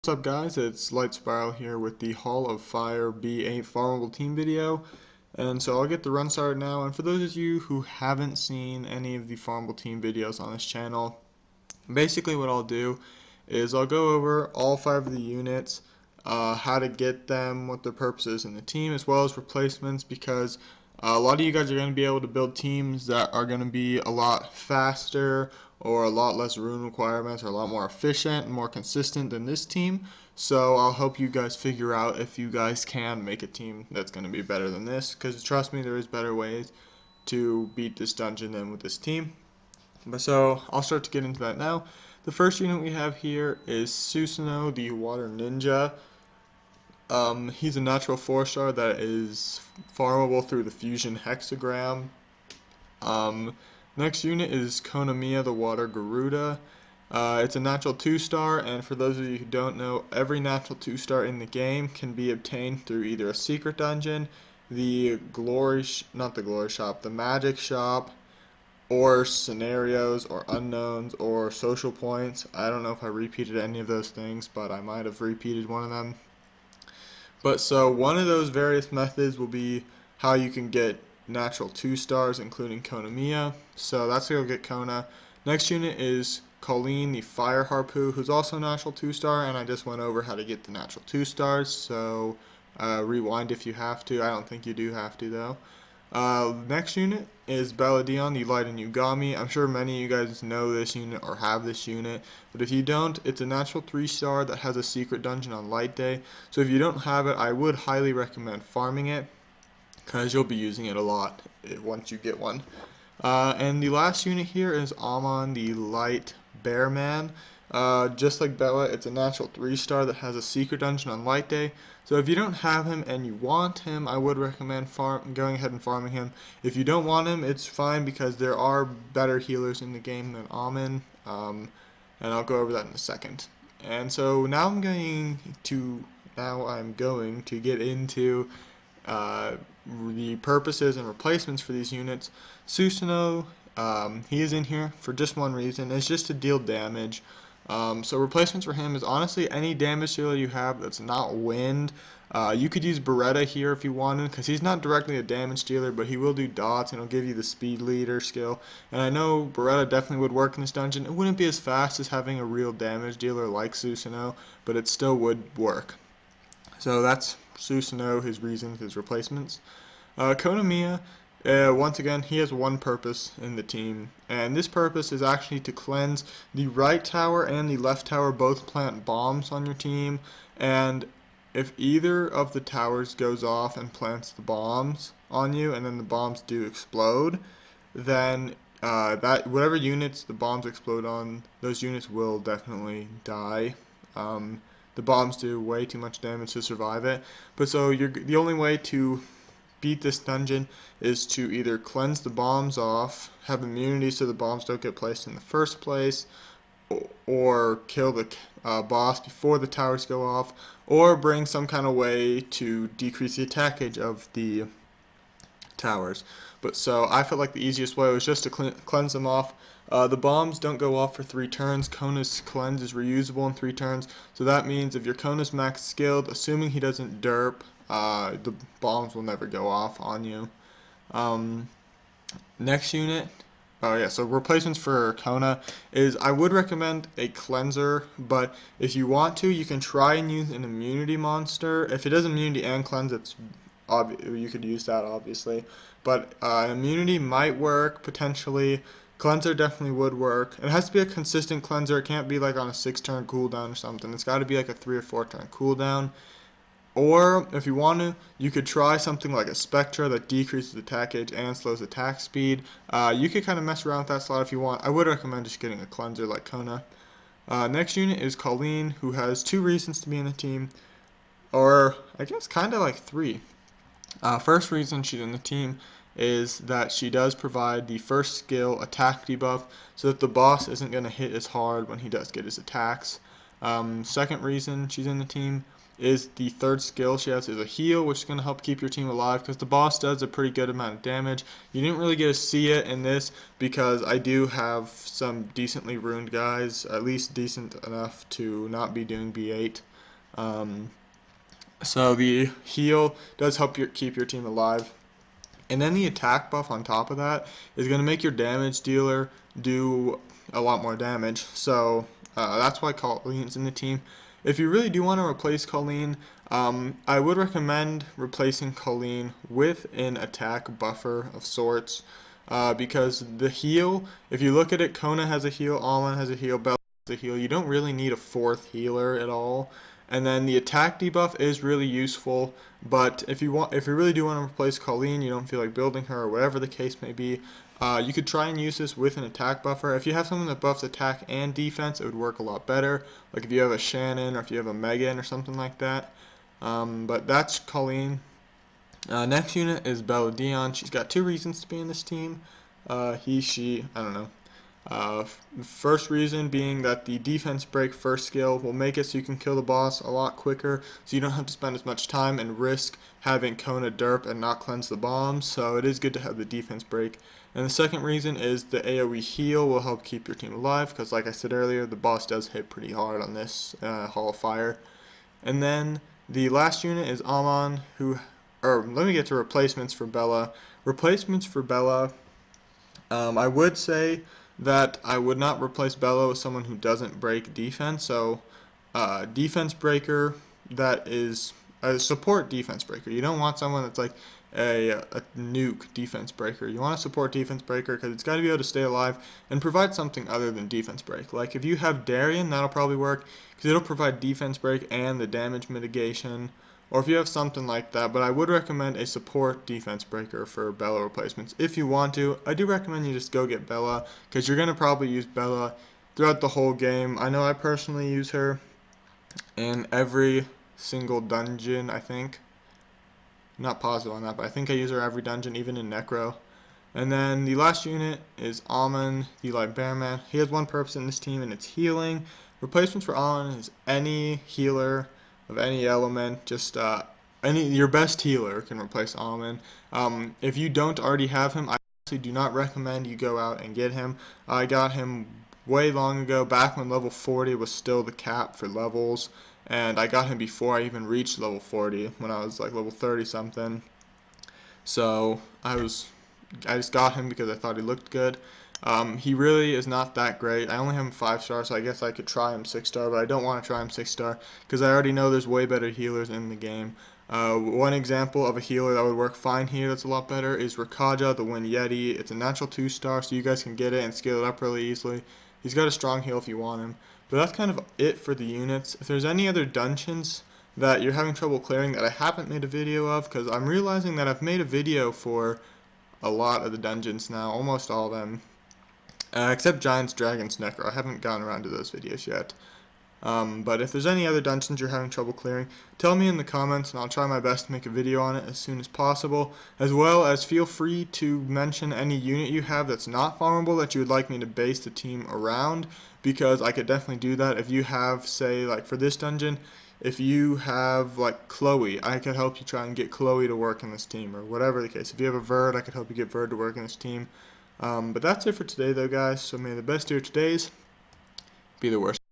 What's up guys, it's Light Spiral here with the Hall of Fire B8 Farmable team video. And so I'll get the run started now, and for those of you who haven't seen any of the Farmable team videos on this channel, basically what I'll do is I'll go over all 5 of the units, how to get them, what their purpose is in the team, as well as replacements, because a lot of you guys are going to be able to build teams that are going to be a lot faster or a lot less rune requirements or a lot more efficient and more consistent than this team. So I'll help you guys figure out if you guys can make a team that's going to be better than this, because trust me, there is better ways to beat this dungeon than with this team. But so I'll start to get into that now. The first unit we have here is Susanoo, the Water Ninja. He's a natural 4-star that is farmable through the fusion hexagram. Next unit is Konamiya, the Water Garuda. It's a natural 2-star, and for those of you who don't know, every natural 2-star in the game can be obtained through either a secret dungeon, the magic shop, or scenarios, or unknowns, or social points. I don't know if I repeated any of those things, but I might have repeated one of them. But so one of those various methods will be how you can get natural 2-stars, including Konamiya. So that's how you'll get Kona. Next unit is Colleen, the Fire Harpoo, who's also a natural 2-star, and I just went over how to get the natural 2-stars, so rewind if you have to. I don't think you do have to, though. Next unit is Belladion, the Light and Yugami. I'm sure many of you guys know this unit or have this unit, but if you don't, it's a natural 3-star that has a secret dungeon on Light Day. So if you don't have it, I would highly recommend farming it, because you'll be using it a lot once you get one. And the last unit here is Amon, the Light Bearman. Just like Bella, it's a natural 3-star that has a secret dungeon on Light Day. So if you don't have him and you want him, I would recommend going ahead and farming him. If you don't want him, it's fine, because there are better healers in the game than Amon, and I'll go over that in a second. And so now I'm going to get into the purposes and replacements for these units. Susanoo, he is in here for just one reason. It's just to deal damage. So replacements for him is honestly any damage dealer you have that's not wind. You could use Beretta here if you wanted, because he's not directly a damage dealer, but he will do dots and he'll give you the speed leader skill. And I know Beretta definitely would work in this dungeon. It wouldn't be as fast as having a real damage dealer like Susanoo, but it still would work. So that's Susanoo, his reasons, his replacements. Konamiya, once again, he has one purpose in the team, and this purpose is actually to cleanse. The right tower and the left tower both plant bombs on your team, and if either of the towers goes off and plants the bombs on you, and then the bombs do explode, then whatever units the bombs explode on, those units will definitely die. The bombs do way too much damage to survive it, but so the only way to beat this dungeon is to either cleanse the bombs off, have immunity so the bombs don't get placed in the first place, or kill the boss before the towers go off, or bring some kind of way to decrease the attack age of the towers. But so I felt like the easiest way was just to cleanse them off. The bombs don't go off for 3 turns. Kona's cleanse is reusable in 3 turns, so that means if your Kona's max skilled, assuming he doesn't derp, the bombs will never go off on you. Next unit, so replacements for Kona is, I would recommend a cleanser, but if you want to, you can try and use an immunity monster. If it does immunity and cleanse, you could use that obviously, but immunity might work potentially. Cleanser definitely would work. It has to be a consistent cleanser. It can't be like on a 6-turn cooldown or something. It's got to be like a 3 or 4-turn cooldown. Or if you want to, you could try something like a Spectra that decreases attack age and slows attack speed. You could kind of mess around with that slot if you want. I would recommend just getting a cleanser like Kona. Next unit is Colleen, who has 2 reasons to be in the team, or I guess kind of like 3. First reason she's in the team is that she does provide the first skill attack debuff, so that the boss isn't going to hit as hard when he does get his attacks. Second reason she's in the team is the third skill she has is a heal, which is going to help keep your team alive, because the boss does a pretty good amount of damage. You didn't really get to see it in this because I do have some decently ruined guys, at least decent enough to not be doing B8. Um, so the heal does help keep your team alive. And then the attack buff on top of that is going to make your damage dealer do a lot more damage. So that's why Colleen's in the team. If you really do want to replace Colleen, I would recommend replacing Colleen with an attack buffer of sorts. Because the heal, if you look at it, Kona has a heal, Almond has a heal, Bella has a heal. You don't really need a fourth healer at all. And then the attack debuff is really useful, but if you really do want to replace Colleen, you don't feel like building her or whatever the case may be, you could try and use this with an attack buffer. If you have someone that buffs attack and defense, it would work a lot better. Like if you have a Shannon or if you have a Megan or something like that. But that's Colleen. Next unit is Bella Dion. She's got two reasons to be in this team. She, I don't know. First reason being that the defense break first skill will make it so you can kill the boss a lot quicker, so you don't have to spend as much time and risk having Kona derp and not cleanse the bombs, so it is good to have the defense break. And the second reason is the AoE heal will help keep your team alive, because like I said earlier, the boss does hit pretty hard on this Hall of Fire. And then the last unit is Amon, let me get to replacements for Bella. Replacements for Bella, I would say that I would not replace Bella with someone who doesn't break defense. So, defense breaker that is a support defense breaker. You don't want someone that's like a nuke defense breaker. You want a support defense breaker because it's got to be able to stay alive and provide something other than defense break. Like if you have Darien, that'll probably work because it'll provide defense break and the damage mitigation. Or if you have something like that, but I would recommend a support defense breaker for Bella replacements. If you want to, I do recommend you just go get Bella, because you're going to probably use Bella throughout the whole game. I know I personally use her in every single dungeon, I think. I'm not positive on that, but I think I use her every dungeon, even in Necro. And then the last unit is Almond, the Librarian. He has one purpose in this team, and it's healing. Replacements for Almond is any healer of any element. Just your best healer can replace Almond. If you don't already have him, I actually do not recommend you go out and get him. I got him way long ago, back when level 40 was still the cap for levels, and I got him before I even reached level 40, when I was like level 30 something. So I just got him because I thought he looked good. He really is not that great. I only have him 5-star, so I guess I could try him 6-star, but I don't want to try him 6-star because I already know there's way better healers in the game. One example of a healer that would work fine here that's a lot better is Rakaja, the Wind Yeti. It's a natural 2-star, so you guys can get it and scale it up really easily. He's got a strong heal if you want him. But that's kind of it for the units. If there's any other dungeons that you're having trouble clearing that I haven't made a video of, because I'm realizing that I've made a video for a lot of the dungeons now, almost all of them, except Giants, Dragons, Necro. I haven't gotten around to those videos yet. But if there's any other dungeons you're having trouble clearing, tell me in the comments and I'll try my best to make a video on it as soon as possible. As well as feel free to mention any unit you have that's not farmable that you would like me to base the team around, because I could definitely do that. If you have, say, like for this dungeon, if you have like Chloe, I could help you try and get Chloe to work in this team, or whatever the case. If you have a Verd, I could help you get Verd to work in this team. But that's it for today though, guys, so may the best of your todays be the worst.